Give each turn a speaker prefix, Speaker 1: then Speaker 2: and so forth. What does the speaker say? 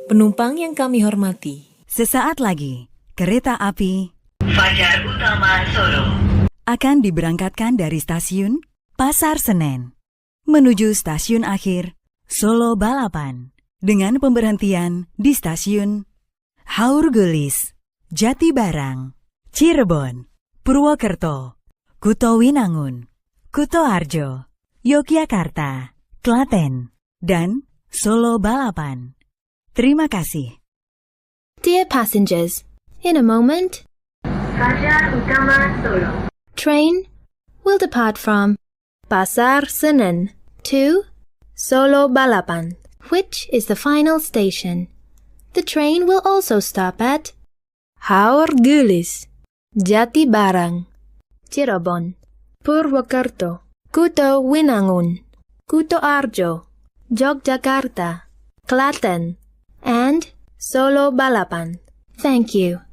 Speaker 1: Penumpang yang kami hormati,
Speaker 2: sesaat lagi kereta api
Speaker 3: Fajar Utama Solo
Speaker 2: akan diberangkatkan dari stasiun Pasar Senen menuju stasiun akhir Solo Balapan dengan pemberhentian di stasiun Haurgelis, Jatibarang, Cirebon, Purwokerto, Kutowinangun, Kutoarjo, Yogyakarta, Klaten, dan Solo Balapan. Terima kasih.
Speaker 4: Dear passengers, in a moment,
Speaker 3: Fajar Utama Solo
Speaker 4: train will depart from Pasar Senen to Solo Balapan, which is the final station. The train will also stop at Haurgelis, Jatibarang, Cirebon, Purwokerto, Kutowinangun, Kutoarjo, Yogyakarta, Klaten, and Solo Balapan. Thank you.